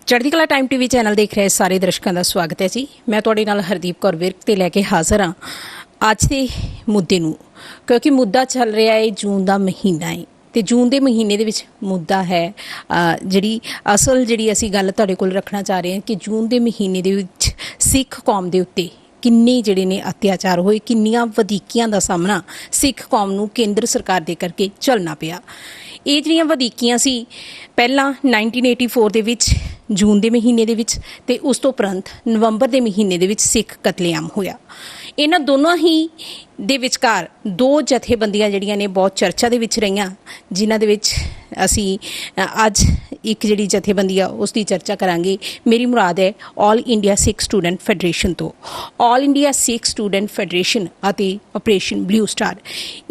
ਚੜ੍ਹਦੀ ਕਲਾ time TV channel ਦੇਖ ਰਹੇ ਸਾਰੇ ਦਰਸ਼ਕਾਂ ਦਾ ਸਵਾਗਤ ਹੈ ਜੀ। ਮੈਂ ਤੁਹਾਡੇ ਨਾਲ ਹਰਦੀਪ ਕੌਰ ਵਿਰਕ ਤੇ ਲੈ ਕੇ ਹਾਜ਼ਰ ਹਾਂ ਅੱਜ ਦੇ ਮੁੱਦੇ ਨੂੰ, ਕਿਉਂਕਿ ਮੁੱਦਾ ਚੱਲ ਰਿਹਾ ਹੈ ਜੂਨ ਦਾ ਮਹੀਨਾ ਹੈ ਤੇ ਜੂਨ ਦੇ ਮਹੀਨੇ ਦੇ ਵਿੱਚ ਮੁੱਦਾ ਹੈ ਜਿਹੜੀ ਅਸੀਂ ਗੱਲ ਤੁਹਾਡੇ ਕੋਲ ਰੱਖਣਾ ਚਾਹ ਰਹੇ ਹਾਂ ਕਿ ਜੂਨ ਦੇ ਮਹੀਨੇ ਦੇ ਵਿੱਚ ਸਿੱਖ ਕੌਮ ਦੇ ਉੱਤੇ ਕਿੰਨੇ ਜਿਹੜੇ ਨੇ ਅਤਿਆਚਾਰ ਹੋਏ, ਕਿੰਨੀਆਂ ਵਧੀਕੀਆਂ ਦਾ ਸਾਹਮਣਾ ਸਿੱਖ ਕੌਮ ਨੂੰ ਕੇਂਦਰ ਸਰਕਾਰ ਦੇ ਕਰਕੇ ਝੱਲਣਾ ਪਿਆ। ਇਹ ਜਿਹੜੀਆਂ ਵਧੀਕੀਆਂ ਸੀ ਪਹਿਲਾਂ 1984 ਦੇ ਵਿੱਚ ਜੂਨ ਦੇ ਮਹੀਨੇ ਦੇ ਵਿੱਚ ਤੇ ਉਸ ਤੋਂ ਉਪਰੰਤ ਨਵੰਬਰ ਦੇ ਮਹੀਨੇ ਦੇ ਵਿੱਚ ਸਿੱਖ ਕਤਲੇਆਮ ਹੋਇਆ। ਇਹਨਾਂ ਦੋਨਾਂ ਹੀ ਦੇ ਵਿਚਕਾਰ ਦੋ ਜਥੇਬੰਦੀਆਂ ਜਿਹੜੀਆਂ ਨੇ ਬਹੁਤ ਚਰਚਾ ਦੇ ਵਿੱਚ ਰਹੀਆਂ, ਜਿਨ੍ਹਾਂ ਦੇ ਵਿੱਚ ਅਸੀਂ ਅੱਜ ਇੱਕ ਜਿਹੜੀ ਜਥੇਬੰਦੀ ਆ ਉਸ ਦੀ ਚਰਚਾ ਕਰਾਂਗੇ। ਮੇਰੀ ਮੁਰਾਦ ਹੈ ਆਲ ਇੰਡੀਆ ਸਿੱਖ ਸਟੂਡੈਂਟ ਫੈਡਰੇਸ਼ਨ ਤੋਂ। ਆਲ ਇੰਡੀਆ ਸਿੱਖ ਸਟੂਡੈਂਟ ਫੈਡਰੇਸ਼ਨ ਅਤੇ ਆਪਰੇਸ਼ਨ ਬਲੂ ਸਟਾਰ,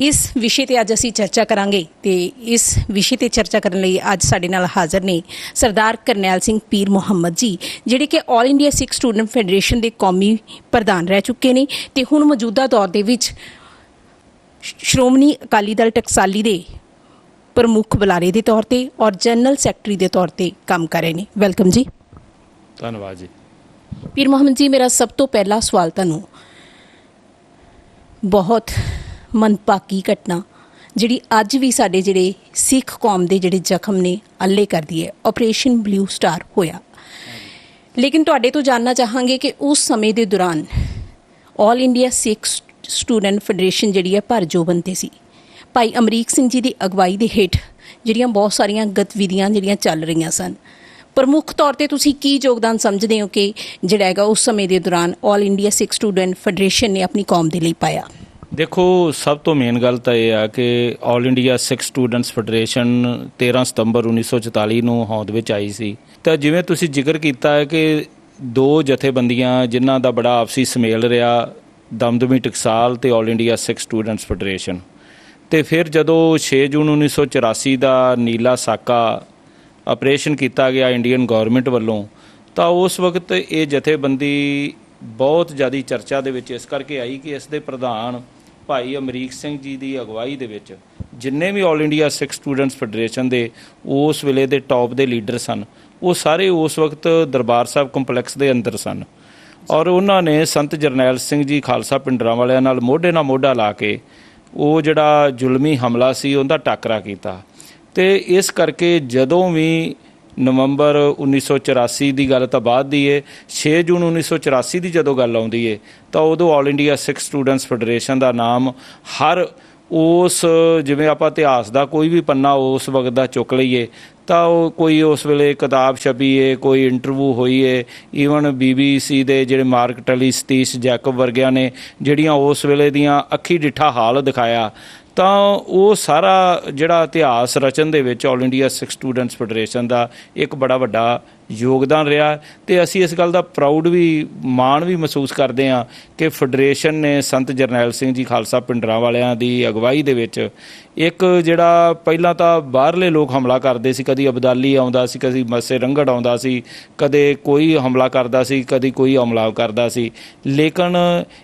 ਇਸ ਵਿਸ਼ੇ ਤੇ ਅੱਜ ਅਸੀਂ ਚਰਚਾ ਕਰਾਂਗੇ ਤੇ ਇਸ ਵਿਸ਼ੇ ਤੇ ਚਰਚਾ ਕਰਨ ਲਈ ਅੱਜ ਸਾਡੇ ਨਾਲ ਹਾਜ਼ਰ ਨੇ ਸਰਦਾਰ ਕਰਨੈਲ ਸਿੰਘ ਪੀਰ ਮੁਹੰਮਦ ਜੀ, ਜਿਹੜੇ ਕਿ ਆਲ ਇੰਡੀਆ ਸਿੱਖ ਸਟੂਡੈਂਟ ਫੈਡਰੇਸ਼ਨ ਦੇ ਕੌਮੀ ਪ੍ਰਧਾਨ ਰਹਿ ਚੁੱਕੇ ਨੇ ਤੇ ਹੁਣ ਮੌਜੂਦਾ ਦੌਰ ਦੇ ਵਿੱਚ ਸ਼੍ਰੋਮਣੀ ਅਕਾਲੀ ਦਲ ਟਕਸਾਲੀ ਦੇ ਪ੍ਰਮੁੱਖ ਬੁਲਾਰੇ ਦੇ ਤੌਰ ਤੇ ਔਰ ਜਨਰਲ ਸੈਕਟਰੀ ਦੇ ਤੌਰ ਤੇ ਕੰਮ ਕਰ ਰਹੇ ਨੇ। ਵੈਲਕਮ ਜੀ। ਧੰਨਵਾਦ ਜੀ। ਪੀਰ ਮੁਹੰਮਦ ਜੀ, ਮੇਰਾ ਸਭ ਤੋਂ ਪਹਿਲਾ ਸਵਾਲ ਤੁਹਾਨੂੰ, ਬਹੁਤ ਮੰਦਭਾਗੀ ਘਟਨਾ ਜਿਹੜੀ ਅੱਜ ਵੀ ਸਾਡੇ ਜਿਹੜੇ ਸਿੱਖ ਕੌਮ ਦੇ ਜਿਹੜੇ ਜ਼ਖਮ ਨੇ ਅੱਲੇ ਕਰਦੀ ਹੈ, ਆਪਰੇਸ਼ਨ ਬਲੂ ਸਟਾਰ ਹੋਇਆ, ਲੇਕਿਨ ਤੁਹਾਡੇ ਤੋਂ ਜਾਣਨਾ ਚਾਹਾਂਗੇ ਕਿ ਉਸ ਸਮੇਂ ਦੇ ਦੌਰਾਨ ਆਲ ਇੰਡੀਆ ਸਿੱਖ ਸਟੂਡੈਂਟ ਫੈਡਰੇਸ਼ਨ ਜਿਹੜੀ ਹੈ ਭਰਜੋਬਨ ਤੇ ਸੀ। ਭਾਈ ਅਮਰੀਕ ਸਿੰਘ ਜੀ ਦੀ ਅਗਵਾਈ ਦੇ ਹੇਠ ਜਿਹੜੀਆਂ ਬਹੁਤ ਸਾਰੀਆਂ ਗਤੀਵਿਧੀਆਂ ਜਿਹੜੀਆਂ ਚੱਲ ਰਹੀਆਂ ਸਨ, ਪ੍ਰਮੁੱਖ ਤੌਰ ਤੇ ਤੁਸੀਂ ਕੀ ਯੋਗਦਾਨ ਸਮਝਦੇ ਹੋ ਕਿ ਜਿਹੜਾ ਹੈਗਾ ਉਸ ਸਮੇਂ ਦੇ ਦੌਰਾਨ ਆਲ ਇੰਡੀਆ ਸਿੱਖ ਸਟੂਡੈਂਟ ਫੈਡਰੇਸ਼ਨ ਨੇ ਆਪਣੀ ਕੌਮ ਦੇ ਲਈ ਪਾਇਆ? ਦੇਖੋ, ਸਭ ਤੋਂ ਮੇਨ ਗੱਲ ਤਾਂ ਇਹ ਆ ਕਿ ਆਲ ਇੰਡੀਆ ਸਿੱਖ ਸਟੂਡੈਂਟਸ ਫੈਡਰੇਸ਼ਨ 13 ਸਤੰਬਰ 1944 ਨੂੰ ਹੋਂਦ ਵਿੱਚ ਆਈ ਸੀ। ਤਾਂ ਜਿਵੇਂ ਤੁਸੀਂ ਜ਼ਿਕਰ ਕੀਤਾ ਹੈ ਕਿ ਦੋ ਜਥੇਬੰਦੀਆਂ ਜਿਨ੍ਹਾਂ ਦਾ ਬੜਾ ਆਪਸੀ ਸੁਮੇਲ ਰਿਹਾ, ਦਮਦਮੀ ਟਕਸਾਲ ਤੇ ਆਲ ਇੰਡੀਆ ਸਿੱਖ ਸਟੂਡੈਂਟਸ ਫੈਡਰੇਸ਼ਨ, ਤੇ ਫਿਰ ਜਦੋਂ 6 ਜੂਨ 1984 ਦਾ ਨੀਲਾ ਸਾਕਾ ਆਪਰੇਸ਼ਨ ਕੀਤਾ ਗਿਆ ਇੰਡੀਅਨ ਗੌਰਮੈਂਟ ਵੱਲੋਂ, ਤਾਂ ਉਸ ਵਕਤ ਇਹ ਜਥੇਬੰਦੀ ਬਹੁਤ ਜ਼ਿਆਦਾ ਚਰਚਾ ਦੇ ਵਿੱਚ ਇਸ ਕਰਕੇ ਆਈ ਕਿ ਇਸ ਦੇ ਪ੍ਰਧਾਨ ਭਾਈ ਅਮਰੀਕ ਸਿੰਘ ਜੀ ਦੀ ਅਗਵਾਈ ਦੇ ਵਿੱਚ ਜਿੰਨੇ ਵੀ ਆਲ ਇੰਡੀਆ ਸਿੱਖ ਸਟੂਡੈਂਟਸ ਫੈਡਰੇਸ਼ਨ ਦੇ ਉਸ ਵੇਲੇ ਦੇ ਟੌਪ ਦੇ ਲੀਡਰ ਸਨ, ਉਹ ਸਾਰੇ ਉਸ ਵਕਤ ਦਰਬਾਰ ਸਾਹਿਬ ਕੰਪਲੈਕਸ ਦੇ ਅੰਦਰ ਸਨ ਔਰ ਉਹਨਾਂ ਨੇ ਸੰਤ ਜਰਨੈਲ ਸਿੰਘ ਜੀ ਖਾਲਸਾ ਪਿੰਡਰਾਂ ਵਾਲਿਆਂ ਨਾਲ ਮੋਢਾ ਲਾ ਕੇ ਉਹ ਜਿਹੜਾ ਜ਼ੁਲਮੀ ਹਮਲਾ ਸੀ ਉਹਦਾ ਟਾਕਰਾ ਕੀਤਾ। ਤੇ ਇਸ ਕਰਕੇ ਜਦੋਂ ਵੀ ਨਵੰਬਰ 1984 ਦੀ ਗੱਲ ਤਾਂ ਬਾਅਦ ਦੀ ਹੈ, 6 ਜੂਨ 1984 ਦੀ ਜਦੋਂ ਗੱਲ ਆਉਂਦੀ ਹੈ ਤਾਂ ਉਦੋਂ ਆਲ ਇੰਡੀਆ ਸਿੱਖ ਸਟੂਡੈਂਟਸ ਫੈਡਰੇਸ਼ਨ ਦਾ ਨਾਮ ਹਰ ਉਸ, ਜਿਵੇਂ ਆਪਾਂ ਇਤਿਹਾਸ ਦਾ ਕੋਈ ਵੀ ਪੰਨਾ ਉਸ ਵਕਤ ਦਾ ਚੁੱਕ ਲਈਏ ਤਾਂ ਉਹ ਕੋਈ ਉਸ ਵੇਲੇ ਕਿਤਾਬ ਛਪੀ ਹੈ, ਕੋਈ ਇੰਟਰਵਿਊ ਹੋਈ ਹੈ, ਈਵਨ BBC ਦੇ ਜਿਹੜੇ ਮਾਰਕ ਟਲੀ, ਸਤੀਸ਼ ਜੈਕਬ ਵਰਗਿਆਂ ਨੇ ਜਿਹੜੀਆਂ ਉਸ ਵੇਲੇ ਦੀਆਂ ਅੱਖੀ ਡਿੱਠਾ ਹਾਲ ਦਿਖਾਇਆ, ਤਾਂ ਉਹ ਸਾਰਾ ਜਿਹੜਾ ਇਤਿਹਾਸ ਰਚਨ ਦੇ ਵਿੱਚ ਆਲ ਇੰਡੀਆ ਸਿੱਖ ਸਟੂਡੈਂਟਸ ਫੈਡਰੇਸ਼ਨ ਦਾ ਇੱਕ ਬੜਾ ਵੱਡਾ ਯੋਗਦਾਨ ਰਿਹਾ। ਤੇ ਅਸੀਂ ਇਸ ਗੱਲ ਦਾ ਪ੍ਰਾਊਡ ਵੀ, ਮਾਣ ਵੀ ਮਹਿਸੂਸ ਕਰਦੇ ਹਾਂ ਕਿ ਫੈਡਰੇਸ਼ਨ ਨੇ ਸੰਤ ਜਰਨੈਲ ਸਿੰਘ ਜੀ ਖਾਲਸਾ ਪਿੰਡਰਾਂ ਵਾਲਿਆਂ ਦੀ ਅਗਵਾਈ ਦੇ ਵਿੱਚ ਇੱਕ ਜਿਹੜਾ ਪਹਿਲਾਂ ਤਾਂ ਬਾਹਰਲੇ ਲੋਕ ਹਮਲਾ ਕਰਦੇ ਸੀ, ਕਦੀ ਅਬਦਾਲੀ ਆਉਂਦਾ ਸੀ, ਕਦੀ ਮੱਸੇ ਰੰਗੜ ਆਉਂਦਾ ਸੀ, ਕਦੇ ਕੋਈ ਹਮਲਾ ਕਰਦਾ ਸੀ, ਕਦੀ ਕੋਈ ਹਮਲਾ ਕਰਦਾ ਸੀ, ਲੇਕਿਨ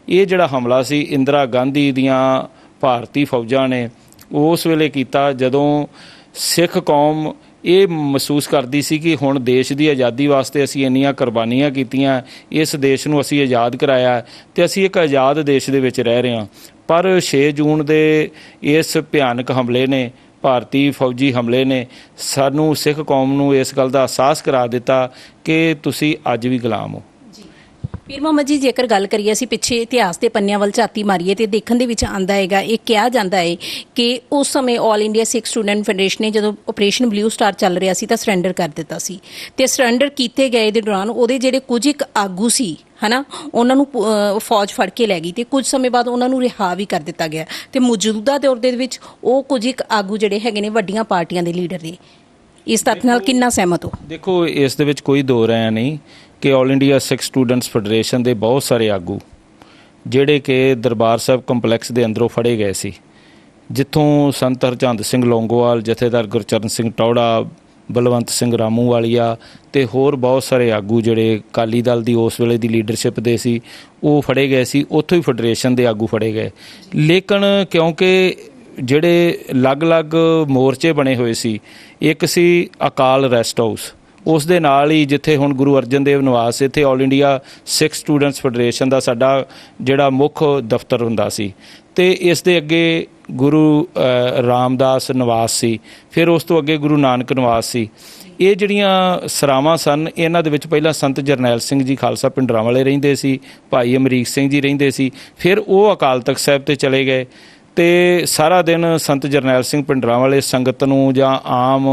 ਇਹ ਜਿਹੜਾ ਹਮਲਾ ਸੀ ਇੰਦਰਾ ਗਾਂਧੀ ਦੀਆਂ ਭਾਰਤੀ ਫੌਜਾਂ ਨੇ ਉਸ ਵੇਲੇ ਕੀਤਾ, ਜਦੋਂ ਸਿੱਖ ਕੌਮ ਇਹ ਮਹਿਸੂਸ ਕਰਦੀ ਸੀ ਕਿ ਹੁਣ ਦੇਸ਼ ਦੀ ਆਜ਼ਾਦੀ ਵਾਸਤੇ ਅਸੀਂ ਇੰਨੀਆਂ ਕੁਰਬਾਨੀਆਂ ਕੀਤੀਆਂ, ਇਸ ਦੇਸ਼ ਨੂੰ ਅਸੀਂ ਆਜ਼ਾਦ ਕਰਾਇਆ ਤੇ ਅਸੀਂ ਇੱਕ ਆਜ਼ਾਦ ਦੇਸ਼ ਦੇ ਵਿੱਚ ਰਹਿ ਰਹੇ ਹਾਂ। ਪਰ 6 ਜੂਨ ਦੇ ਇਸ ਭਿਆਨਕ ਹਮਲੇ ਨੇ, ਭਾਰਤੀ ਫੌਜੀ ਹਮਲੇ ਨੇ ਸਾਨੂੰ, ਸਿੱਖ ਕੌਮ ਨੂੰ ਇਸ ਗੱਲ ਦਾ ਅਹਿਸਾਸ ਕਰਾ ਦਿੱਤਾ ਕਿ ਤੁਸੀਂ ਅੱਜ ਵੀ ਗੁਲਾਮ ਹੋ। ਪੀਰ ਮੁਹੰਮਦ ਜੀ, ਜੇਕਰ ਗੱਲ ਕਰੀਏ ਅਸੀਂ ਪਿੱਛੇ ਇਤਿਹਾਸ ਦੇ ਪੰਨਿਆਂ ਵੱਲ ਝਾਤੀ ਮਾਰੀਏ ਤੇ ਦੇਖਣ ਦੇ ਵਿੱਚ ਆਉਂਦਾ ਹੈਗਾ, ਇਹ ਕਿਹਾ ਜਾਂਦਾ ਹੈ ਕਿ ਉਸ ਸਮੇਂ ਆਲ ਇੰਡੀਆ ਸਿੱਖ ਸਟੂਡੈਂਟ ਫੈਡਰੇਸ਼ਨ ਨੇ ਜਦੋਂ ਆਪਰੇਸ਼ਨ ਬਲੂ ਸਟਾਰ ਚੱਲ ਰਿਹਾ ਸੀ ਤਾਂ ਸਰੈਂਡਰ ਕਰ ਦਿੱਤਾ ਸੀ ਤੇ ਸਰੈਂਡਰ ਕੀਤੇ ਗਏ ਦੇ ਦੌਰਾਨ ਉਹਦੇ ਜਿਹੜੇ ਕੁਝ ਇੱਕ ਆਗੂ ਸੀ ਹਨਾ, ਉਹਨਾਂ ਨੂੰ ਫੌਜ ਫੜ ਕੇ ਲੈ ਗਈ ਤੇ ਕੁਝ ਸਮੇਂ ਬਾਅਦ ਉਹਨਾਂ ਨੂੰ ਰਿਹਾ ਵੀ ਕਰ ਦਿੱਤਾ ਗਿਆ ਤੇ ਮੌਜੂਦਾ ਦੌਰ ਦੇ ਵਿੱਚ ਉਹ ਕੁਝ ਇੱਕ ਆਗੂ ਜਿਹੜੇ ਹੈਗੇ ਨੇ ਵੱਡੀਆਂ ਪਾਰਟੀਆਂ ਦੇ ਲੀਡਰ ਨੇ। ਇਸ ਤੱਥ ਨਾਲ ਕਿੰਨਾ ਸਹਿਮਤ ਹੋ? ਦੇਖੋ, ਇਸ ਦੇ ਵਿੱਚ ਕੋਈ ਦੋ ਰਾਇ ਨਹੀਂ ਕਿ ਆਲ ਇੰਡੀਆ ਸਿੱਖ ਸਟੂਡੈਂਟਸ ਫੈਡਰੇਸ਼ਨ ਦੇ ਬਹੁਤ ਸਾਰੇ ਆਗੂ ਜਿਹੜੇ ਕਿ ਦਰਬਾਰ ਸਾਹਿਬ ਕੰਪਲੈਕਸ ਦੇ ਅੰਦਰੋਂ ਫੜੇ ਗਏ ਸੀ, ਜਿੱਥੋਂ ਸੰਤ ਹਰਚੰਦ ਸਿੰਘ ਲੌਂਗੋਵਾਲ, ਜਥੇਦਾਰ ਗੁਰਚਰਨ ਸਿੰਘ ਟੌੜਾ, ਬਲਵੰਤ ਸਿੰਘ ਰਾਮੂਵਾਲੀਆ ਤੇ ਹੋਰ ਬਹੁਤ ਸਾਰੇ ਆਗੂ ਜਿਹੜੇ ਅਕਾਲੀ ਦਲ ਦੀ ਉਸ ਵੇਲੇ ਦੀ ਲੀਡਰਸ਼ਿਪ ਦੇ ਸੀ, ਉਹ ਫੜੇ ਗਏ ਸੀ। ਉੱਥੋਂ ਹੀ ਫੈਡਰੇਸ਼ਨ ਦੇ ਆਗੂ ਫੜੇ ਗਏ, ਲੇਕਿਨ ਕਿਉਂਕਿ ਜਿਹੜੇ ਅਲੱਗ-ਅਲੱਗ ਮੋਰਚੇ ਬਣੇ ਹੋਏ ਸੀ, ਇੱਕ ਸੀ ਅਕਾਲ ਰੈਸਟ ਹਾਊਸ, ਉਸ ਦੇ ਨਾਲ ਹੀ ਜਿੱਥੇ ਹੁਣ ਗੁਰੂ ਅਰਜਨ ਦੇਵ ਨਿਵਾਸ, ਇੱਥੇ ਆਲ ਇੰਡੀਆ ਸਿੱਖ ਸਟੂਡੈਂਟਸ ਫੈਡਰੇਸ਼ਨ ਦਾ ਸਾਡਾ ਜਿਹੜਾ ਮੁੱਖ ਦਫ਼ਤਰ ਹੁੰਦਾ ਸੀ, ਤੇ ਇਸ ਦੇ ਅੱਗੇ ਗੁਰੂ ਰਾਮਦਾਸ ਨਿਵਾਸ ਸੀ, ਫਿਰ ਉਸ ਤੋਂ ਅੱਗੇ ਗੁਰੂ ਨਾਨਕ ਨਿਵਾਸ ਸੀ। ਇਹ ਜਿਹੜੀਆਂ ਸਰਾਵਾਂ ਸਨ, ਇਹਨਾਂ ਦੇ ਵਿੱਚ ਪਹਿਲਾਂ ਸੰਤ ਜਰਨੈਲ ਸਿੰਘ ਜੀ ਖਾਲਸਾ ਪਿੰਡਰਾਂ ਵਾਲੇ ਰਹਿੰਦੇ ਸੀ, ਭਾਈ ਅਮਰੀਕ ਸਿੰਘ ਜੀ ਰਹਿੰਦੇ ਸੀ, ਫਿਰ ਉਹ ਅਕਾਲ ਤਖਤ ਸਾਹਿਬ ਤੇ ਚਲੇ ਗਏ। ਤੇ ਸਾਰਾ ਦਿਨ ਸੰਤ ਜਰਨੈਲ ਸਿੰਘ ਪਿੰਡਰਾਂ ਵਾਲੇ ਸੰਗਤ ਨੂੰ ਜਾਂ ਆਮ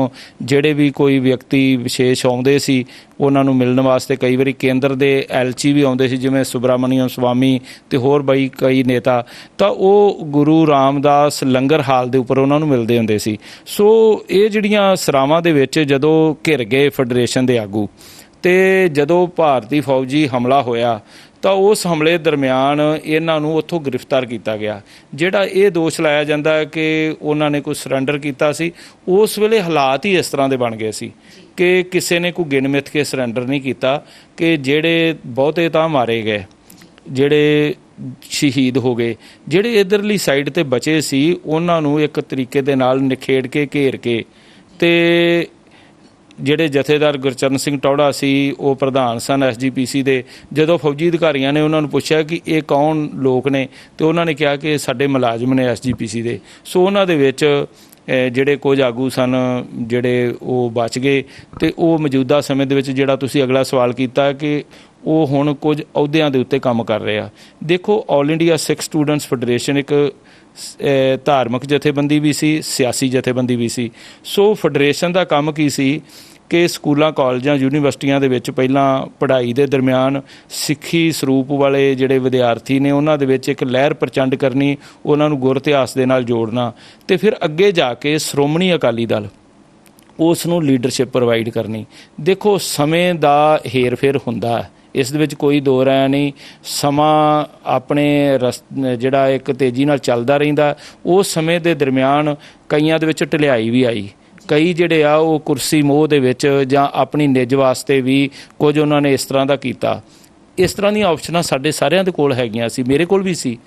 ਜਿਹੜੇ ਵੀ ਕੋਈ ਵਿਅਕਤੀ ਵਿਸ਼ੇਸ਼ ਆਉਂਦੇ ਸੀ ਉਹਨਾਂ ਨੂੰ ਮਿਲਣ ਵਾਸਤੇ, ਕਈ ਵਾਰੀ ਕੇਂਦਰ ਦੇ ਐਲਚੀ ਵੀ ਆਉਂਦੇ ਸੀ ਜਿਵੇਂ ਸੁਬਰਾਮਨੀਅਮ ਸਵਾਮੀ ਤੇ ਹੋਰ ਬਈ ਕਈ ਨੇਤਾ, ਤਾਂ ਉਹ ਗੁਰੂ ਰਾਮਦਾਸ ਲੰਗਰ ਹਾਲ ਦੇ ਉੱਪਰ ਉਹਨਾਂ ਨੂੰ ਮਿਲਦੇ ਹੁੰਦੇ ਸੀ। ਸੋ ਇਹ ਜਿਹੜੀਆਂ ਸਰਾਵਾਂ ਦੇ ਵਿੱਚ ਜਦੋਂ ਘਿਰ ਗਏ ਫੈਡਰੇਸ਼ਨ ਦੇ ਆਗੂ, ਤੇ ਜਦੋਂ ਭਾਰਤੀ ਫੌਜੀ ਹਮਲਾ ਹੋਇਆ ਤਾਂ ਉਸ ਹਮਲੇ ਦਰਮਿਆਨ ਇਹਨਾਂ ਨੂੰ ਉੱਥੋਂ ਗ੍ਰਿਫਤਾਰ ਕੀਤਾ ਗਿਆ। ਜਿਹੜਾ ਇਹ ਦੋਸ਼ ਲਾਇਆ ਜਾਂਦਾ ਹੈ ਕਿ ਉਹਨਾਂ ਨੇ ਕੋਈ ਸਰੈਂਡਰ ਕੀਤਾ ਸੀ, ਉਸ ਵੇਲੇ ਹਾਲਾਤ ਹੀ ਇਸ ਤਰ੍ਹਾਂ ਦੇ ਬਣ ਗਏ ਸੀ ਕਿ ਕਿਸੇ ਨੇ ਕੋਈ ਗਿਣ ਮਿੱਥ ਕੇ ਸਰੈਂਡਰ ਨਹੀਂ ਕੀਤਾ, ਕਿ ਜਿਹੜੇ ਬਹੁਤੇ ਤਾਂ ਮਾਰੇ ਗਏ, ਜਿਹੜੇ ਸ਼ਹੀਦ ਹੋ ਗਏ, ਜਿਹੜੇ ਇੱਧਰਲੀ ਸਾਈਡ ਤੇ ਬਚੇ ਸੀ ਉਹਨਾਂ ਨੂੰ ਇੱਕ ਤਰੀਕੇ ਦੇ ਨਾਲ ਨਿਖੇੜ ਕੇ ਘੇਰ ਕੇ, ਤੇ ਜਿਹੜੇ ਜਥੇਦਾਰ ਗੁਰਚਰਨ ਸਿੰਘ ਟੌੜਾ ਸੀ ਉਹ ਪ੍ਰਧਾਨ ਸਨ SGPC ਦੇ, ਜਦੋਂ ਫੌਜੀ ਅਧਿਕਾਰੀਆਂ ਨੇ ਉਹਨਾਂ ਨੂੰ ਪੁੱਛਿਆ ਕਿ ਇਹ ਕੌਣ ਲੋਕ ਨੇ, ਤੇ ਉਹਨਾਂ ਨੇ ਕਿਹਾ ਕਿ ਸਾਡੇ ਮੁਲਾਜ਼ਮ ਨੇ SGPC ਦੇ। ਸੋ ਉਹਨਾਂ ਦੇ ਵਿੱਚ ਜਿਹੜੇ ਕੁਝ ਆਗੂ ਸਨ ਜਿਹੜੇ ਉਹ ਬਚ ਗਏ, ਤੇ ਉਹ ਮੌਜੂਦਾ ਸਮੇਂ ਦੇ ਵਿੱਚ ਜਿਹੜਾ ਤੁਸੀਂ ਅਗਲਾ ਸਵਾਲ ਕੀਤਾ ਕਿ ਉਹ ਹੁਣ ਕੁਝ ਅਹੁਦਿਆਂ ਦੇ ਉੱਤੇ ਕੰਮ ਕਰ ਰਹੇ ਆ। ਦੇਖੋ, ਆਲ ਇੰਡੀਆ ਸਿੱਖ ਸਟੂਡੈਂਟਸ ਫੈਡਰੇਸ਼ਨ ਇੱਕ ਧਾਰਮਿਕ ਜਥੇਬੰਦੀ ਵੀ ਸੀ, ਸਿਆਸੀ ਜਥੇਬੰਦੀ ਵੀ ਸੀ। ਸੋ ਫੈਡਰੇਸ਼ਨ ਦਾ ਕੰਮ ਕੀ ਸੀ ਕਿ ਸਕੂਲਾਂ, ਕਾਲਜਾਂ, ਯੂਨੀਵਰਸਿਟੀਆਂ ਦੇ ਵਿੱਚ ਪਹਿਲਾਂ ਪੜ੍ਹਾਈ ਦੇ ਦਰਮਿਆਨ ਸਿੱਖੀ ਸਰੂਪ ਵਾਲੇ ਜਿਹੜੇ ਵਿਦਿਆਰਥੀ ਨੇ ਉਹਨਾਂ ਦੇ ਵਿੱਚ ਇੱਕ ਲਹਿਰ ਪ੍ਰਚੰਡ ਕਰਨੀ, ਉਹਨਾਂ ਨੂੰ ਗੁਰ ਇਤਿਹਾਸ ਦੇ ਨਾਲ ਜੋੜਨਾ, ਤੇ ਫਿਰ ਅੱਗੇ ਜਾ ਕੇ ਸ਼੍ਰੋਮਣੀ ਅਕਾਲੀ ਦਲ ਉਸ ਨੂੰ ਲੀਡਰਸ਼ਿਪ ਪ੍ਰੋਵਾਈਡ ਕਰਨੀ। ਦੇਖੋ, ਸਮੇਂ ਦਾ ਹੇਰ ਫੇਰ ਹੁੰਦਾ ਹੈ, ਇਸ ਦੇ ਵਿੱਚ ਕੋਈ ਦੋ ਰਾਇ ਨਹੀਂ। ਸਮਾਂ ਆਪਣੇ ਜਿਹੜਾ ਇੱਕ ਤੇਜ਼ੀ ਨਾਲ ਚੱਲਦਾ ਰਹਿੰਦਾ। ਉਸ ਸਮੇਂ ਦੇ ਦਰਮਿਆਨ ਕਈਆਂ ਦੇ ਵਿੱਚ ਢਿਲਾਈ ਵੀ ਆਈ, ਕਈ ਜਿਹੜੇ ਆ ਉਹ ਕੁਰਸੀ ਮੋਹ ਦੇ ਵਿੱਚ ਜਾਂ ਆਪਣੀ ਨਿੱਜ ਵਾਸਤੇ ਵੀ ਕੁਝ ਉਹਨਾਂ ਨੇ ਇਸ ਤਰ੍ਹਾਂ ਦਾ ਕੀਤਾ। ਇਸ ਤਰ੍ਹਾਂ ਦੀਆਂ ਆਪਸ਼ਨਾਂ ਸਾਡੇ ਸਾਰਿਆਂ ਦੇ ਕੋਲ ਹੈਗੀਆਂ ਸੀ, ਮੇਰੇ ਕੋਲ ਵੀ ਸੀ,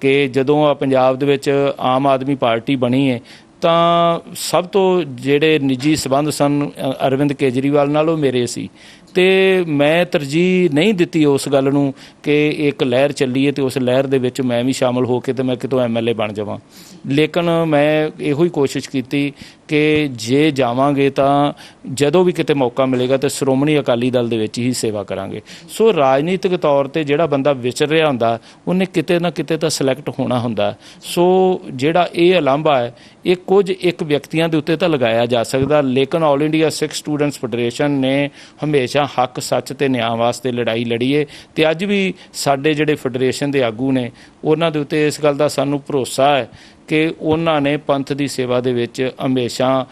ਕਿ ਜਦੋਂ ਪੰਜਾਬ ਦੇ ਵਿੱਚ ਆਮ ਆਦਮੀ ਪਾਰਟੀ ਬਣੀ ਹੈ ਤਾਂ ਸਭ ਤੋਂ ਜਿਹੜੇ ਨਿੱਜੀ ਸਬੰਧ ਸਨ ਅਰਵਿੰਦ ਕੇਜਰੀਵਾਲ ਨਾਲ, ਉਹ ਮੇਰੇ ਸੀ, ਤੇ ਮੈਂ ਤਰਜੀਹ ਨਹੀਂ ਦਿੱਤੀ ਉਸ ਗੱਲ ਨੂੰ ਕਿ ਇੱਕ ਲਹਿਰ ਚੱਲੀ ਹੈ ਤੇ ਉਸ ਲਹਿਰ ਦੇ ਵਿੱਚ ਮੈਂ ਵੀ ਸ਼ਾਮਲ ਹੋ ਕੇ ਤੇ ਮੈਂ ਕਿਤੋਂ MLA ਬਣ ਜਾਵਾਂ। ਲੇਕਿਨ ਮੈਂ ਇਹੋ ਹੀ ਕੋਸ਼ਿਸ਼ ਕੀਤੀ ਕਿ ਜੇ ਜਾਵਾਂਗੇ ਤਾਂ ਜਦੋਂ ਵੀ ਕਿਤੇ ਮੌਕਾ ਮਿਲੇਗਾ ਤਾਂ ਸ਼੍ਰੋਮਣੀ ਅਕਾਲੀ ਦਲ ਦੇ ਵਿੱਚ ਹੀ ਸੇਵਾ ਕਰਾਂਗੇ। ਸੋ ਰਾਜਨੀਤਿਕ ਤੌਰ ਤੇ ਜਿਹੜਾ ਬੰਦਾ ਵਿਚਰ ਰਿਹਾ ਹੁੰਦਾ ਉਹਨੇ ਕਿਤੇ ਨਾ ਕਿਤੇ ਤਾਂ ਸਿਲੈਕਟ ਹੋਣਾ ਹੁੰਦਾ। ਸੋ ਜਿਹੜਾ ਇਹ ਉਲਾਂਭਾ ਹੈ ਇਹ ਕੁਝ ਇੱਕ ਵਿਅਕਤੀਆਂ ਦੇ ਉੱਤੇ ਤਾਂ ਲਗਾਇਆ ਜਾ ਸਕਦਾ, ਲੇਕਿਨ ਆਲ ਇੰਡੀਆ ਸਿੱਖ ਸਟੂਡੈਂਟਸ ਫੈਡਰੇਸ਼ਨ ਨੇ ਹਮੇਸ਼ਾ ਹੱਕ, ਸੱਚ ਤੇ ਨਿਆਂ ਵਾਸਤੇ ਲੜਾਈ ਲੜੀ ਹੈ, ਤੇ ਅੱਜ ਵੀ ਸਾਡੇ ਜਿਹੜੇ ਫੈਡਰੇਸ਼ਨ ਦੇ ਆਗੂ ਨੇ ਉਹਨਾਂ ਦੇ ਉੱਤੇ ਇਸ ਗੱਲ ਦਾ ਸਾਨੂੰ ਭਰੋਸਾ ਹੈ ਕਿ ਉਹਨਾਂ ਨੇ ਪੰਥ ਦੀ ਸੇਵਾ ਦੇ ਵਿੱਚ ਹਮੇਸ਼ਾ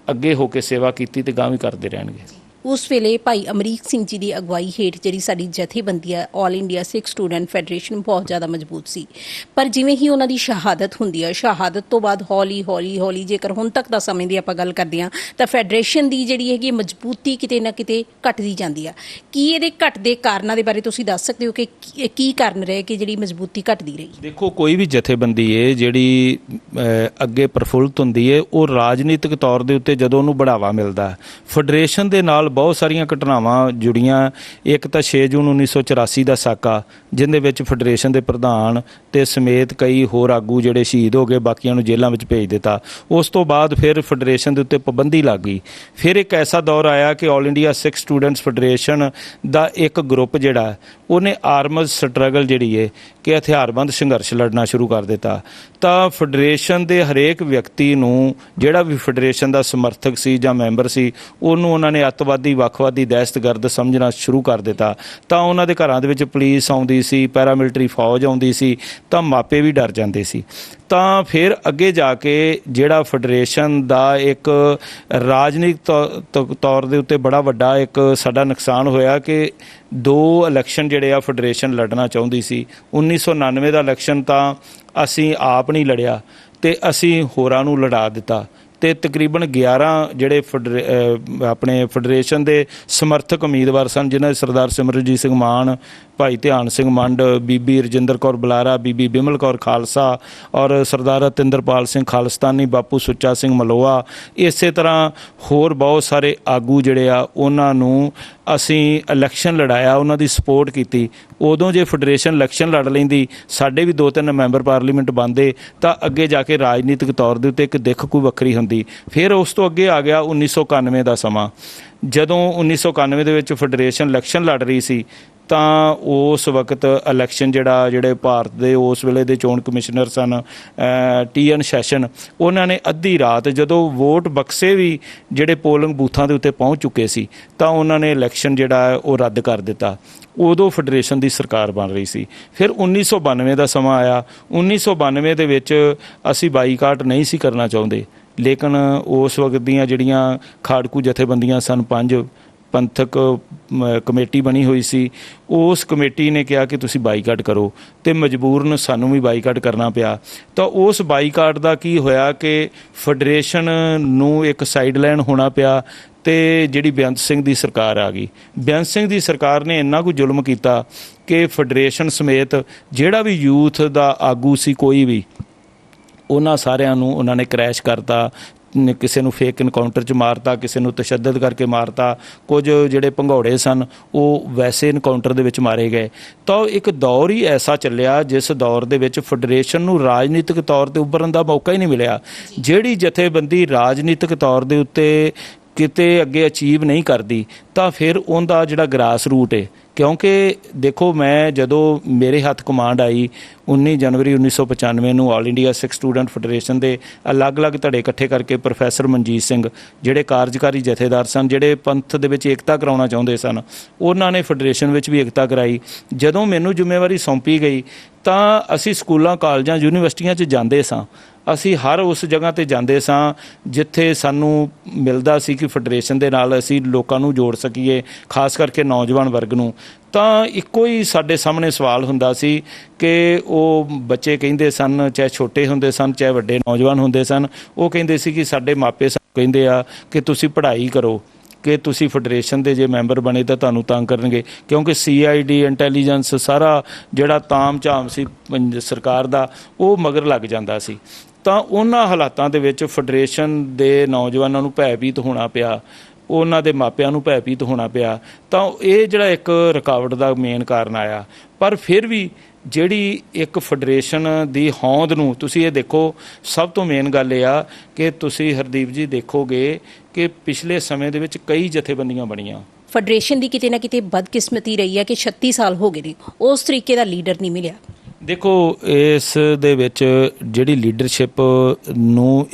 ਅੱਗੇ ਹੋ ਕੇ ਸੇਵਾ ਕੀਤੀ ਤੇ ਗਾਂਹ ਵੀ ਕਰਦੇ ਰਹਿਣਗੇ। ਉਸ ਵੇਲੇ ਭਾਈ ਅਮਰੀਕ ਸਿੰਘ ਜੀ ਦੀ ਅਗਵਾਈ ਹੇਠ ਜਿਹੜੀ ਸਾਡੀ ਜਥੇਬੰਦੀ ਹੈ ਆਲ ਇੰਡੀਆ ਸਿੱਖ ਸਟੂਡੈਂਟ ਫੈਡਰੇਸ਼ਨ ਬਹੁਤ ਜ਼ਿਆਦਾ ਮਜ਼ਬੂਤ ਸੀ, ਪਰ ਜਿਵੇਂ ਹੀ ਉਹਨਾਂ ਦੀ ਸ਼ਹਾਦਤ ਹੁੰਦੀ ਹੈ, ਸ਼ਹਾਦਤ ਤੋਂ ਬਾਅਦ ਹੌਲੀ ਜੇਕਰ ਹੁਣ ਤੱਕ ਦਾ ਸਮੇਂ ਦੀ ਆਪਾਂ ਗੱਲ ਕਰਦੇ ਹਾਂ ਤਾਂ ਫੈਡਰੇਸ਼ਨ ਦੀ ਜਿਹੜੀ ਹੈਗੀ ਮਜ਼ਬੂਤੀ ਕਿਤੇ ਨਾ ਕਿਤੇ ਘਟਦੀ ਜਾਂਦੀ ਆ। ਕੀ ਇਹਦੇ ਘਟਦੇ ਕਾਰਨਾਂ ਦੇ ਬਾਰੇ ਤੁਸੀਂ ਦੱਸ ਸਕਦੇ ਹੋ ਕਿ ਕੀ ਕਾਰਨ ਰਹੇ ਕਿ ਜਿਹੜੀ ਮਜ਼ਬੂਤੀ ਘਟਦੀ ਰਹੀ? ਦੇਖੋ, ਕੋਈ ਵੀ ਜਥੇਬੰਦੀ ਹੈ ਜਿਹੜੀ ਅੱਗੇ ਪ੍ਰਫੁੱਲਤ ਹੁੰਦੀ ਹੈ, ਉਹ ਰਾਜਨੀਤਿਕ ਤੌਰ ਦੇ ਉੱਤੇ ਜਦੋਂ ਉਹਨੂੰ ਬੜਾਵਾ ਮਿਲਦਾ। ਫੈਡਰੇਸ਼ਨ ਦੇ ਨਾਲ ਬਹੁਤ ਸਾਰੀਆਂ ਘਟਨਾਵਾਂ ਜੁੜੀਆਂ। ਇੱਕ ਤਾਂ 6 ਜੂਨ 1984 ਦਾ ਸਾਕਾ, ਜਿਹਦੇ ਵਿੱਚ ਫੈਡਰੇਸ਼ਨ ਦੇ ਪ੍ਰਧਾਨ ਤੇ ਸਮੇਤ ਕਈ ਹੋਰ ਆਗੂ ਜਿਹੜੇ ਸ਼ਹੀਦ ਹੋ ਗਏ, ਬਾਕੀਆਂ ਨੂੰ ਜੇਲ੍ਹਾਂ ਵਿੱਚ ਭੇਜ ਦਿੱਤਾ। ਉਸ ਤੋਂ ਬਾਅਦ ਫਿਰ ਫੈਡਰੇਸ਼ਨ ਦੇ ਉੱਤੇ ਪਾਬੰਦੀ ਲੱਗ ਗਈ। ਫਿਰ ਇੱਕ ਐਸਾ ਦੌਰ ਆਇਆ ਕਿ ਆਲ ਇੰਡੀਆ ਸਿੱਖ ਸਟੂਡੈਂਟਸ ਫੈਡਰੇਸ਼ਨ ਦਾ ਇੱਕ ਗਰੁੱਪ ਜਿਹੜਾ ਉਹਨੇ ਆਰਮਡ ਸਟਰਗਲ ਜਿਹੜੀ ਹੈ ਕਿ ਹਥਿਆਰਬੰਦ ਸੰਘਰਸ਼ ਲੜਨਾ ਸ਼ੁਰੂ ਕਰ ਦਿੱਤਾ। ਤਾਂ ਫੈਡਰੇਸ਼ਨ ਦੇ ਹਰੇਕ ਵਿਅਕਤੀ ਨੂੰ ਜਿਹੜਾ ਵੀ ਫੈਡਰੇਸ਼ਨ ਦਾ ਸਮਰਥਕ ਸੀ ਜਾਂ ਮੈਂਬਰ ਸੀ, ਉਹਨੂੰ ਉਹਨਾਂ ਨੇ ਅੱਤਵਾਦੀ, ਵੱਖਵਾਦੀ, ਦਹਿਸ਼ਤਗਰਦ ਸਮਝਣਾ ਸ਼ੁਰੂ ਕਰ ਦਿੱਤਾ। ਤਾਂ ਉਹਨਾਂ ਦੇ ਘਰਾਂ ਦੇ ਵਿੱਚ ਪੁਲਿਸ ਆਉਂਦੀ ਸੀ, ਪੈਰਾਮਿਲਟਰੀ ਫੌਜ ਆਉਂਦੀ ਸੀ, ਤਾਂ ਮਾਪੇ ਵੀ ਡਰ ਜਾਂਦੇ ਸੀ। ਤਾਂ ਫਿਰ ਅੱਗੇ ਜਾ ਕੇ ਜਿਹੜਾ ਫੈਡਰੇਸ਼ਨ ਦਾ ਇੱਕ ਰਾਜਨੀਤਿਕ ਤੌਰ ਦੇ ਉੱਤੇ ਬੜਾ ਵੱਡਾ ਇੱਕ ਸਾਡਾ ਨੁਕਸਾਨ ਹੋਇਆ ਕਿ 2 ਇਲੈਕਸ਼ਨ ਜਿਹੜੇ ਆ ਫੈਡਰੇਸ਼ਨ ਲੜਨਾ ਚਾਹੁੰਦੀ ਸੀ। 1999 ਦਾ ਇਲੈਕਸ਼ਨ ਤਾਂ ਅਸੀਂ ਆਪ ਨਹੀਂ ਲੜਿਆ ਤੇ ਅਸੀਂ ਹੋਰਾਂ ਨੂੰ ਲੜਾ ਦਿੱਤਾ ਤੇ ਤਕਰੀਬਨ 11 ਜਿਹੜੇ ਆਪਣੇ ਫੈਡਰੇਸ਼ਨ ਦੇ ਸਮਰਥਕ ਉਮੀਦਵਾਰ ਸਨ, ਜਿਨ੍ਹਾਂ ਦੇ ਸਰਦਾਰ ਸਿਮਰਨਜੀਤ ਸਿੰਘ ਮਾਨ, ਭਾਈ ਧਿਆਨ ਸਿੰਘ ਮੰਡ, ਬੀਬੀ ਰਜਿੰਦਰ ਕੌਰ ਬੁਲਾਰਾ, ਬੀਬੀ ਬਿਮਲ ਕੌਰ ਖਾਲਸਾ ਔਰ ਸਰਦਾਰ ਅਤਿੰਦਰਪਾਲ ਸਿੰਘ ਖਾਲਸਤਾਨੀ, ਬਾਪੂ ਸੁੱਚਾ ਸਿੰਘ ਮਲੋਆ, ਇਸੇ ਤਰ੍ਹਾਂ ਹੋਰ ਬਹੁਤ ਸਾਰੇ ਆਗੂ ਜਿਹੜੇ ਆ ਉਹਨਾਂ ਨੂੰ ਅਸੀਂ ਇਲੈਕਸ਼ਨ ਲੜਾਇਆ, ਉਹਨਾਂ ਦੀ ਸਪੋਰਟ ਕੀਤੀ। ਉਦੋਂ ਜੇ ਫੈਡਰੇਸ਼ਨ ਇਲੈਕਸ਼ਨ ਲੜ ਲੈਂਦੀ, ਸਾਡੇ ਵੀ 2-3 ਮੈਂਬਰ ਪਾਰਲੀਮੈਂਟ ਬਣਦੇ, ਤਾਂ ਅੱਗੇ ਜਾ ਕੇ ਰਾਜਨੀਤਿਕ ਤੌਰ ਦੇ ਉੱਤੇ ਇੱਕ ਦਿੱਖ ਕੋਈ ਵੱਖਰੀ ਹੁੰਦੀ। ਫਿਰ ਉਸ ਤੋਂ ਅੱਗੇ ਆ ਗਿਆ 1991 ਦਾ ਸਮਾਂ। ਜਦੋਂ 1991 ਦੇ ਵਿੱਚ ਫੈਡਰੇਸ਼ਨ ਇਲੈਕਸ਼ਨ ਲੜ ਰਹੀ ਸੀ, ਤਾਂ ਉਸ ਵਕਤ ਇਲੈਕਸ਼ਨ ਜਿਹੜੇ ਭਾਰਤ ਦੇ ਉਸ ਵੇਲੇ ਦੇ ਚੋਣ ਕਮਿਸ਼ਨਰ ਸਨ TN ਸੈਸ਼ਨ, ਉਹਨਾਂ ਨੇ ਅੱਧੀ ਰਾਤ ਜਦੋਂ ਵੋਟ ਬਕਸੇ ਵੀ ਜਿਹੜੇ ਪੋਲਿੰਗ ਬੂਥਾਂ ਦੇ ਉੱਤੇ ਪਹੁੰਚ ਚੁੱਕੇ ਸੀ, ਤਾਂ ਉਹਨਾਂ ਨੇ ਇਲੈਕਸ਼ਨ ਜਿਹੜਾ ਉਹ ਰੱਦ ਕਰ ਦਿੱਤਾ। ਉਦੋਂ ਫੈਡਰੇਸ਼ਨ ਦੀ ਸਰਕਾਰ ਬਣ ਰਹੀ ਸੀ। ਫਿਰ 1992 ਦਾ ਸਮਾਂ ਆਇਆ। 1992 ਦੇ ਵਿੱਚ ਅਸੀਂ ਬਾਈਕਾਟ ਨਹੀਂ ਸੀ ਕਰਨਾ ਚਾਹੁੰਦੇ, ਲੇਕਿਨ ਉਸ ਵਕਤ ਦੀਆਂ ਜਿਹੜੀਆਂ ਖਾੜਕੂ ਜਥੇਬੰਦੀਆਂ ਸਨ, 5 ਪੰਥਕ ਕਮੇਟੀ ਬਣੀ ਹੋਈ ਸੀ, ਉਸ ਕਮੇਟੀ ਨੇ ਕਿਹਾ ਕਿ ਤੁਸੀਂ ਬਾਈਕਾਟ ਕਰੋ, ਤੇ ਮਜਬੂਰਨ ਸਾਨੂੰ ਵੀ ਬਾਈਕਾਟ ਕਰਨਾ ਪਿਆ। ਤਾਂ ਉਸ ਬਾਈਕਾਟ ਦਾ ਕੀ ਹੋਇਆ ਕਿ ਫੈਡਰੇਸ਼ਨ ਨੂੰ ਇੱਕ ਸਾਈਡਲਾਈਨ ਹੋਣਾ ਪਿਆ, ਤੇ ਜਿਹੜੀ ਬੇਅੰਤ ਸਿੰਘ ਦੀ ਸਰਕਾਰ ਆ ਗਈ। ਬੇਅੰਤ ਸਿੰਘ ਦੀ ਸਰਕਾਰ ਨੇ ਇੰਨਾ ਕੁ ਜ਼ੁਲਮ ਕੀਤਾ ਕਿ ਫੈਡਰੇਸ਼ਨ ਸਮੇਤ ਜਿਹੜਾ ਵੀ ਯੂਥ ਦਾ ਆਗੂ ਸੀ, ਕੋਈ ਵੀ, ਉਹਨਾਂ ਸਾਰਿਆਂ ਨੂੰ ਉਹਨਾਂ ਨੇ ਕ੍ਰੈਸ਼ ਕਰਤਾ। ਕਿਸੇ ਨੂੰ ਫੇਕ ਇਨਕਾਊਂਟਰ 'ਚ ਮਾਰਤਾ, ਕਿਸੇ ਨੂੰ ਤਸ਼ੱਦਦ ਕਰਕੇ ਮਾਰਤਾ, ਕੁਝ ਜਿਹੜੇ ਭੰਗੌੜੇ ਸਨ ਉਹ ਵੈਸੇ ਇਨਕਾਊਂਟਰ ਦੇ ਵਿੱਚ ਮਾਰੇ ਗਏ। ਤਾਂ ਇੱਕ ਦੌਰ ਹੀ ਐਸਾ ਚੱਲਿਆ ਜਿਸ ਦੌਰ ਦੇ ਵਿੱਚ ਫੈਡਰੇਸ਼ਨ ਨੂੰ ਰਾਜਨੀਤਿਕ ਤੌਰ 'ਤੇ ਉੱਭਰਨ ਦਾ ਮੌਕਾ ਹੀ ਨਹੀਂ ਮਿਲਿਆ। ਜਿਹੜੀ ਜਥੇਬੰਦੀ ਰਾਜਨੀਤਿਕ ਤੌਰ ਦੇ ਉੱਤੇ ਕਿਤੇ ਅੱਗੇ ਅਚੀਵ ਨਹੀਂ ਕਰਦੀ, ਤਾਂ ਫਿਰ ਉਹਦਾ ਜਿਹੜਾ ਗ੍ਰਾਸ ਰੂਟ ਹੈ, ਕਿਉਂਕਿ ਦੇਖੋ, ਮੈਂ ਜਦੋਂ ਮੇਰੇ ਹੱਥ ਕਮਾਂਡ ਆਈ 19 ਜਨਵਰੀ 1995 ਨੂੰ, ਆਲ ਇੰਡੀਆ ਸਿੱਖ ਸਟੂਡੈਂਟ ਫੈਡਰੇਸ਼ਨ ਦੇ ਅਲੱਗ-ਅਲੱਗ ਧੜੇ ਇਕੱਠੇ ਕਰਕੇ ਪ੍ਰੋਫੈਸਰ ਮਨਜੀਤ ਸਿੰਘ, ਜਿਹੜੇ ਕਾਰਜਕਾਰੀ ਜਥੇਦਾਰ ਸਨ, ਜਿਹੜੇ ਪੰਥ ਦੇ ਵਿੱਚ ਏਕਤਾ ਕਰਾਉਣਾ ਚਾਹੁੰਦੇ ਸਨ, ਉਹਨਾਂ ਨੇ ਫੈਡਰੇਸ਼ਨ ਵਿੱਚ ਵੀ ਏਕਤਾ ਕਰਾਈ। ਜਦੋਂ ਮੈਨੂੰ ਜ਼ਿੰਮੇਵਾਰੀ ਸੌਂਪੀ ਗਈ, ਤਾਂ ਅਸੀਂ ਸਕੂਲਾਂ, ਕਾਲਜਾਂ, ਯੂਨੀਵਰਸਿਟੀਆਂ 'ਚ ਜਾਂਦੇ ਸਾਂ। ਅਸੀਂ ਹਰ ਉਸ ਜਗ੍ਹਾ 'ਤੇ ਜਾਂਦੇ ਸਾਂ ਜਿੱਥੇ ਸਾਨੂੰ ਮਿਲਦਾ ਸੀ ਕਿ ਫੈਡਰੇਸ਼ਨ ਦੇ ਨਾਲ ਅਸੀਂ ਲੋਕਾਂ ਨੂੰ ਜੋੜ ਸਕੀਏ, ਖਾਸ ਕਰਕੇ ਨੌਜਵਾਨ ਵਰਗ ਨੂੰ। ਤਾਂ ਇੱਕੋ ਹੀ ਸਾਡੇ ਸਾਹਮਣੇ ਸਵਾਲ ਹੁੰਦਾ ਸੀ ਕਿ ਉਹ ਬੱਚੇ ਕਹਿੰਦੇ ਸਨ, ਚਾਹੇ ਛੋਟੇ ਹੁੰਦੇ ਸਨ, ਚਾਹੇ ਵੱਡੇ ਨੌਜਵਾਨ ਹੁੰਦੇ ਸਨ, ਉਹ ਕਹਿੰਦੇ ਸੀ ਕਿ ਸਾਡੇ ਮਾਪੇ ਕਹਿੰਦੇ ਆ ਕਿ ਤੁਸੀਂ ਪੜ੍ਹਾਈ ਕਰੋ, ਕਿ ਤੁਸੀਂ ਫੈਡਰੇਸ਼ਨ ਦੇ ਜੇ ਮੈਂਬਰ ਬਣੇ ਤਾਂ ਤੁਹਾਨੂੰ ਤੰਗ ਕਰਨਗੇ, ਕਿਉਂਕਿ CID ਇੰਟੈਲੀਜੈਂਸ ਸਾਰਾ ਜਿਹੜਾ ਤਾਮ ਝਾਮ ਸੀ ਸਰਕਾਰ ਦਾ, ਉਹ ਮਗਰ ਲੱਗ ਜਾਂਦਾ ਸੀ। ਤਾਂ ਉਹਨਾਂ ਹਾਲਾਤਾਂ ਦੇ ਵਿੱਚ ਫੈਡਰੇਸ਼ਨ ਦੇ ਨੌਜਵਾਨਾਂ ਨੂੰ ਭੈਭੀਤ ਹੋਣਾ ਪਿਆ, ਉਹਨਾਂ ਦੇ ਮਾਪਿਆਂ ਨੂੰ ਭੈਭੀਤ ਹੋਣਾ ਪਿਆ। ਤਾਂ ਇਹ ਜਿਹੜਾ ਇੱਕ ਰੁਕਾਵਟ ਦਾ ਮੇਨ ਕਾਰਨ ਆਇਆ। ਪਰ ਫਿਰ ਵੀ ਜਿਹੜੀ ਇੱਕ ਫੈਡਰੇਸ਼ਨ ਦੀ ਹੋਂਦ ਨੂੰ ਤੁਸੀਂ ਇਹ ਦੇਖੋ, ਸਭ ਤੋਂ ਮੇਨ ਗੱਲ ਇਹ ਆ ਕਿ ਤੁਸੀਂ ਹਰਦੀਪ ਜੀ ਦੇਖੋਗੇ ਕਿ ਪਿਛਲੇ ਸਮੇਂ ਦੇ ਵਿੱਚ ਕਈ ਜਥੇਬੰਦੀਆਂ ਬਣੀਆਂ। ਫੈਡਰੇਸ਼ਨ ਦੀ ਕਿਤੇ ਨਾ ਕਿਤੇ ਬਦਕਿਸਮਤੀ ਰਹੀ ਹੈ ਕਿ 36 ਸਾਲ ਹੋ ਗਏ ਨੇ, ਉਸ ਤਰੀਕੇ ਦਾ ਲੀਡਰ ਨਹੀਂ ਮਿਲਿਆ। ਦੇਖੋ, ਇਸ ਦੇ ਵਿੱਚ ਜਿਹੜੀ ਲੀਡਰਸ਼ਿਪ ਨੂੰ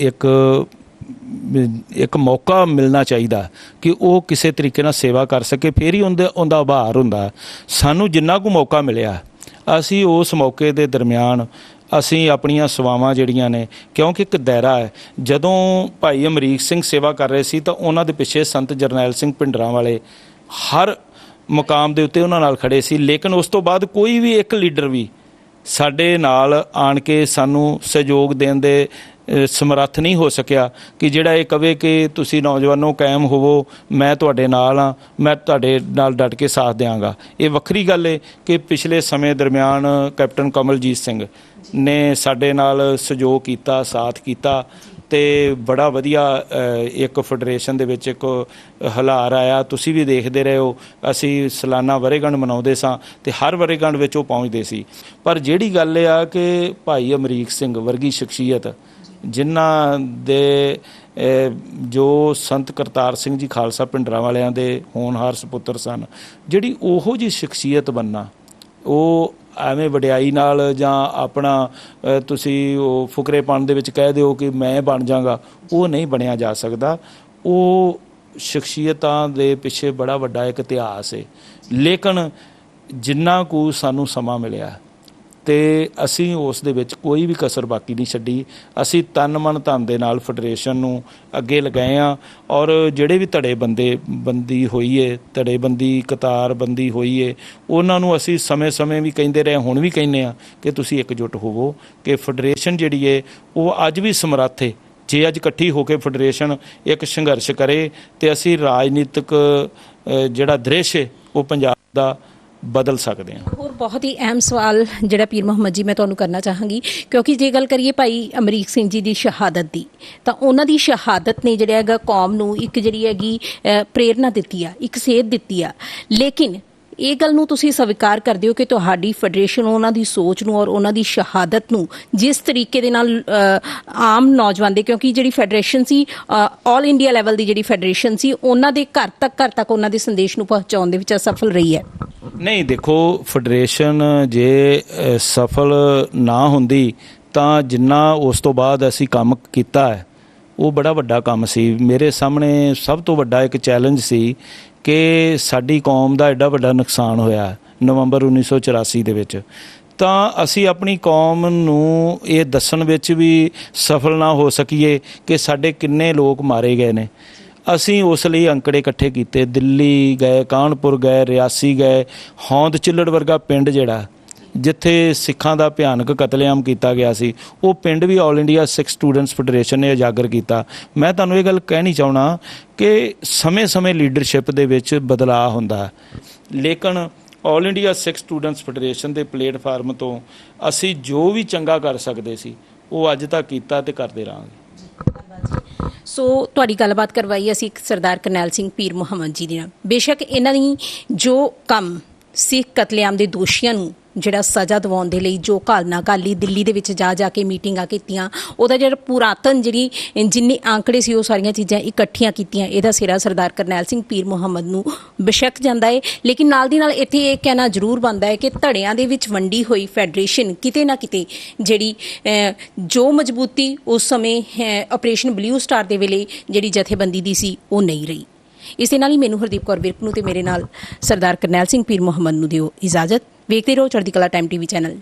ਇੱਕ ਮੌਕਾ ਮਿਲਣਾ ਚਾਹੀਦਾ ਕਿ ਉਹ ਕਿਸੇ ਤਰੀਕੇ ਨਾਲ ਸੇਵਾ ਕਰ ਸਕੇ, ਫਿਰ ਹੀ ਉਹਦਾ ਆਭਾਰ ਹੁੰਦਾ। ਸਾਨੂੰ ਜਿੰਨਾ ਕੁ ਮੌਕਾ ਮਿਲਿਆ, ਅਸੀਂ ਉਸ ਮੌਕੇ ਦੇ ਦਰਮਿਆਨ ਅਸੀਂ ਆਪਣੀਆਂ ਸੇਵਾਵਾਂ ਜਿਹੜੀਆਂ ਨੇ, ਕਿਉਂਕਿ ਇੱਕ ਦਾਇਰਾ ਹੈ। ਜਦੋਂ ਭਾਈ ਅਮਰੀਕ ਸਿੰਘ ਸੇਵਾ ਕਰ ਰਹੇ ਸੀ, ਤਾਂ ਉਹਨਾਂ ਦੇ ਪਿੱਛੇ ਸੰਤ ਜਰਨੈਲ ਸਿੰਘ ਭਿੰਡਰਾਂ ਵਾਲੇ ਹਰ ਮੁਕਾਮ ਦੇ ਉੱਤੇ ਉਹਨਾਂ ਨਾਲ ਖੜੇ ਸੀ। ਲੇਕਿਨ ਉਸ ਤੋਂ ਬਾਅਦ ਕੋਈ ਵੀ ਇੱਕ ਲੀਡਰ ਵੀ ਸਾਡੇ ਨਾਲ ਆਣ ਕੇ ਸਾਨੂੰ ਸਹਿਯੋਗ ਦੇਣ ਦੇ ਸਮਰੱਥ ਨਹੀਂ ਹੋ ਸਕਿਆ ਕਿ ਜਿਹੜਾ ਇਹ ਕਵੇ ਕਿ ਤੁਸੀਂ ਨੌਜਵਾਨੋ ਕਾਇਮ ਹੋਵੋ, ਮੈਂ ਤੁਹਾਡੇ ਨਾਲ ਹਾਂ, ਮੈਂ ਤੁਹਾਡੇ ਨਾਲ ਡਟ ਕੇ ਸਾਥ ਦਿਆਂਗਾ। ਇਹ ਵੱਖਰੀ ਗੱਲ ਹੈ ਕਿ ਪਿਛਲੇ ਸਮੇਂ ਦਰਮਿਆਨ ਕੈਪਟਨ ਕਮਲਜੀਤ ਸਿੰਘ ਨੇ ਸਾਡੇ ਨਾਲ ਸਹਿਯੋਗ ਕੀਤਾ, ਸਾਥ ਕੀਤਾ, ਤੇ ਬੜਾ ਵਧੀਆ ਇੱਕ ਫੈਡਰੇਸ਼ਨ ਦੇ ਵਿੱਚ ਇੱਕ ਹਲਾਰ ਆਇਆ। ਤੁਸੀਂ ਵੀ ਦੇਖਦੇ ਰਹੇ ਹੋ, ਅਸੀਂ ਸਾਲਾਨਾ ਵਰ੍ਹੇਗੰਢ ਮਨਾਉਂਦੇ ਸਾਂ ਤੇ ਹਰ ਵਰ੍ਹੇਗੰਢ ਵਿੱਚ ਉਹ ਪਹੁੰਚਦੇ ਸੀ। ਪਰ ਜਿਹੜੀ ਗੱਲ ਇਹ ਆ ਕਿ ਭਾਈ ਅਮਰੀਕ ਸਿੰਘ ਵਰਗੀ ਸ਼ਖਸੀਅਤ, ਜਿਨ੍ਹਾਂ ਦੇ ਜੋ ਸੰਤ ਕਰਤਾਰ ਸਿੰਘ ਜੀ ਖਾਲਸਾ ਭਿੰਡਰਾਂ ਵਾਲਿਆਂ ਦੇ ਹੋਣਹਾਰ ਸਪੁੱਤਰ ਸਨ, ਜਿਹੜੀ ਉਹੋ ਜਿਹੀ ਸ਼ਖਸੀਅਤ ਬਣਨਾ, ਉਹ ਐਵੇਂ ਵਡਿਆਈ ਨਾਲ ਜਾਂ ਆਪਣਾ ਤੁਸੀਂ ਉਹ ਫੁਕਰੇਪਣ ਦੇ ਵਿੱਚ ਕਹਿ ਦਿਓ ਕਿ ਮੈਂ ਬਣ ਜਾਵਾਂਗਾ, ਉਹ ਨਹੀਂ ਬਣਿਆ ਜਾ ਸਕਦਾ। ਉਹ ਸ਼ਖਸੀਅਤਾਂ ਦੇ ਪਿੱਛੇ ਬੜਾ ਵੱਡਾ ਇੱਕ ਇਤਿਹਾਸ ਹੈ। ਲੇਕਿਨ ਜਿੰਨਾ ਕੁ ਸਾਨੂੰ ਸਮਾਂ ਮਿਲਿਆ ਤੇ ਅਸੀਂ ਉਸ ਦੇ ਵਿੱਚ ਕੋਈ ਵੀ ਕਸਰ ਬਾਕੀ ਨਹੀਂ ਛੱਡੀ। ਅਸੀਂ ਤਨ ਮਨ ਧਨ ਦੇ ਨਾਲ ਫੈਡਰੇਸ਼ਨ ਨੂੰ ਅੱਗੇ ਲਗਾਏ ਹਾਂ, ਔਰ ਜਿਹੜੇ ਵੀ ਧੜੇਬੰਦੀ ਹੋਈ ਏ, ਧੜੇਬੰਦੀ ਕਤਾਰਬੰਦੀ ਹੋਈ ਏ, ਉਹਨਾਂ ਨੂੰ ਅਸੀਂ ਸਮੇਂ-ਸਮੇਂ ਵੀ ਕਹਿੰਦੇ ਰਹੇ, ਹੁਣ ਵੀ ਕਹਿੰਦੇ ਹਾਂ ਕਿ ਤੁਸੀਂ ਇਕਜੁੱਟ ਹੋਵੋ, ਕਿ ਫੈਡਰੇਸ਼ਨ ਜਿਹੜੀ ਏ ਉਹ ਅੱਜ ਵੀ ਸਮਰੱਥ ਹੈ ਜੇ ਅੱਜ ਇਕੱਠੀ ਹੋ ਕੇ ਫੈਡਰੇਸ਼ਨ ਇੱਕ ਸੰਘਰਸ਼ ਕਰੇ ਤੇ ਅਸੀਂ ਰਾਜਨੀਤਿਕ ਜਿਹੜਾ ਦ੍ਰਿਸ਼ ਹੈ ਉਹ ਪੰਜਾਬ ਦਾ ਬਦਲ ਸਕਦੇ ਹਾਂ। ਹੋਰ ਬਹੁਤ ਹੀ ਅਹਿਮ ਸਵਾਲ ਜਿਹੜਾ ਪੀਰ ਮੁਹੰਮਦ ਜੀ ਮੈਂ ਤੁਹਾਨੂੰ ਕਰਨਾ ਚਾਹਾਂਗੀ, ਕਿਉਂਕਿ ਜੇ ਗੱਲ ਕਰੀਏ ਭਾਈ ਅਮਰੀਕ ਸਿੰਘ ਜੀ ਦੀ ਸ਼ਹਾਦਤ ਦੀ, ਤਾਂ ਉਹਨਾਂ ਦੀ ਸ਼ਹਾਦਤ ਨੇ ਜਿਹੜਾ ਹੈਗਾ ਕੌਮ ਨੂੰ ਇੱਕ ਜਿਹੜੀ ਹੈਗੀ ਪ੍ਰੇਰਨਾ ਦਿੱਤੀ ਆ, ਇੱਕ ਸੇਧ ਦਿੱਤੀ ਆ। ਲੇਕਿਨ ਇਹ ਗੱਲ ਨੂੰ ਤੁਸੀਂ ਸਵੀਕਾਰ ਕਰਦੇ ਹੋ ਕਿ ਤੁਹਾਡੀ ਫੈਡਰੇਸ਼ਨ ਉਹਨਾਂ ਦੀ ਸੋਚ ਨੂੰ ਔਰ ਉਹਨਾਂ ਦੀ ਸ਼ਹਾਦਤ ਨੂੰ ਜਿਸ ਤਰੀਕੇ ਦੇ ਨਾਲ ਆਮ ਨੌਜਵਾਨ ਦੇ, ਕਿਉਂਕਿ ਜਿਹੜੀ ਫੈਡਰੇਸ਼ਨ ਸੀ ਆਲ ਇੰਡੀਆ ਲੈਵਲ ਦੀ ਜਿਹੜੀ ਫੈਡਰੇਸ਼ਨ ਸੀ, ਉਹਨਾਂ ਦੇ ਘਰ ਤੱਕ ਉਹਨਾਂ ਦੇ ਸੰਦੇਸ਼ ਨੂੰ ਪਹੁੰਚਾਉਣ ਦੇ ਵਿੱਚ ਅਸਫਲ ਰਹੀ ਹੈ? ਨਹੀਂ, ਦੇਖੋ ਫੈਡਰੇਸ਼ਨ ਜੇ ਸਫਲ ਨਾ ਹੁੰਦੀ ਤਾਂ ਜਿੰਨਾ ਉਸ ਤੋਂ ਬਾਅਦ ਅਸੀਂ ਕੰਮ ਕੀਤਾ ਹੈ ਉਹ ਬੜਾ ਵੱਡਾ ਕੰਮ ਸੀ। ਮੇਰੇ ਸਾਹਮਣੇ ਸਭ ਤੋਂ ਵੱਡਾ ਇੱਕ ਚੈਲੰਜ ਸੀ ਕਿ ਸਾਡੀ ਕੌਮ ਦਾ ਐਡਾ ਵੱਡਾ ਨੁਕਸਾਨ ਹੋਇਆ ਨਵੰਬਰ 1984 ਦੇ ਵਿੱਚ, ਤਾਂ ਅਸੀਂ ਆਪਣੀ ਕੌਮ ਨੂੰ ਇਹ ਦੱਸਣ ਵਿੱਚ ਵੀ ਸਫਲ ਨਾ ਹੋ ਸਕੀਏ ਕਿ ਸਾਡੇ ਕਿੰਨੇ ਲੋਕ ਮਾਰੇ ਗਏ ਨੇ। ਅਸੀਂ ਉਸ ਲਈ ਅੰਕੜੇ ਇਕੱਠੇ ਕੀਤੇ, ਦਿੱਲੀ ਗਏ, ਕਾਨਪੁਰ ਗਏ, ਰਿਆਸੀ ਗਏ, ਹੌਂਦ ਚਿੱਲੜ ਵਰਗਾ ਪਿੰਡ ਜਿਹੜਾ ਜਿੱਥੇ ਸਿੱਖਾਂ ਦਾ ਭਿਆਨਕ ਕਤਲੇਆਮ ਕੀਤਾ ਗਿਆ ਸੀ, ਉਹ ਪਿੰਡ ਵੀ ਆਲ ਇੰਡੀਆ ਸਿੱਖ ਸਟੂਡੈਂਟਸ ਫੈਡਰੇਸ਼ਨ ਨੇ ਉਜਾਗਰ ਕੀਤਾ। ਮੈਂ ਤੁਹਾਨੂੰ ਇਹ ਗੱਲ ਕਹਿਣੀ ਚਾਹੁੰਦਾ ਕਿ ਸਮੇਂ-ਸਮੇਂ ਲੀਡਰਸ਼ਿਪ ਦੇ ਵਿੱਚ ਬਦਲਾਅ ਹੁੰਦਾ, ਲੇਕਿਨ ਆਲ ਇੰਡੀਆ ਸਿੱਖ ਸਟੂਡੈਂਟਸ ਫੈਡਰੇਸ਼ਨ ਦੇ ਪਲੇਟਫਾਰਮ ਤੋਂ ਅਸੀਂ ਜੋ ਵੀ ਚੰਗਾ ਕਰ ਸਕਦੇ ਸੀ ਉਹ ਅੱਜ ਤੱਕ ਕੀਤਾ ਤੇ ਕਰਦੇ ਰਹਾਂਗੇ। ਸੋ ਤੁਹਾਡੀ ਗੱਲਬਾਤ ਕਰਵਾਈ ਅਸੀਂ ਸਰਦਾਰ ਕਰਨੈਲ ਸਿੰਘ ਪੀਰ ਮੁਹੰਮਦ ਜੀ ਦੇ ਨਾਲ। ਬੇਸ਼ੱਕ ਇਹਨਾਂ ਦੀ ਜੋ ਕੰਮ ਸਿੱਖ ਕਤਲੇਆਮ ਦੇ ਦੋਸ਼ੀਆਂ ਨੂੰ ਜਿਹੜਾ ਸਜ਼ਾ ਦਿਵਾਉਣ ਦੇ ਲਈ ਜੋ ਘਾਲਣਾ ਘਾਲੀ ਦਿੱਲੀ ਦੇ ਵਿੱਚ ਜਾ ਕੇ ਮੀਟਿੰਗਾਂ ਕੀਤੀਆਂ, ਉਹਦਾ ਜਿਹੜਾ ਪੁਰਾਤਨ ਜਿੰਨੇ ਆંકੜੇ ਸੀ ਉਹ ਸਾਰੀਆਂ ਚੀਜ਼ਾਂ ਇਕੱਠੀਆਂ ਕੀਤੀਆਂ, ਇਹਦਾ ਸਿਰਾ ਸਰਦਾਰ ਕਰਨੈਲ ਸਿੰਘ ਪੀਰ ਮੁਹੰਮਦ ਨੂੰ ਬੇਸ਼ੱਕ ਜਾਂਦਾ ਹੈ। ਲੇਕਿਨ ਨਾਲ ਦੀ ਨਾਲ ਇੱਥੇ ਇਹ ਕਹਿਣਾ ਜ਼ਰੂਰ ਬਣਦਾ ਹੈ ਕਿ ਧੜਿਆਂ ਦੇ ਵਿੱਚ ਵੰਡੀ ਹੋਈ ਫੈਡਰੇਸ਼ਨ ਕਿਤੇ ਨਾ ਕਿਤੇ ਜਿਹੜੀ ਜੋ ਮਜ਼ਬੂਤੀ ਉਸ ਸਮੇਂ ਆਪਰੇਸ਼ਨ ਬਲੂ ਸਟਾਰ ਦੇ ਵੇਲੇ ਜਿਹੜੀ ਜਥੇਬੰਦੀ ਦੀ ਸੀ ਉਹ ਨਹੀਂ ਰਹੀ। ਇਸ ਦੇ ਨਾਲ ਹੀ ਮੈਨੂੰ ਹਰਦੀਪ ਕੌਰ ਵਿਰਕ ਨੂੰ ਤੇ ਮੇਰੇ ਨਾਲ ਸਰਦਾਰ ਕਰਨੈਲ ਸਿੰਘ ਪੀਰ ਮੁਹੰਮਦ ਨੂੰ ਦਿਓ ਇਜਾਜ਼ਤ। ਵੇਖਦੇ ਰਹੋ ਚੜ੍ਹਦੀ ਕਲਾ ਟਾਈਮ TV ਚੈਨਲ।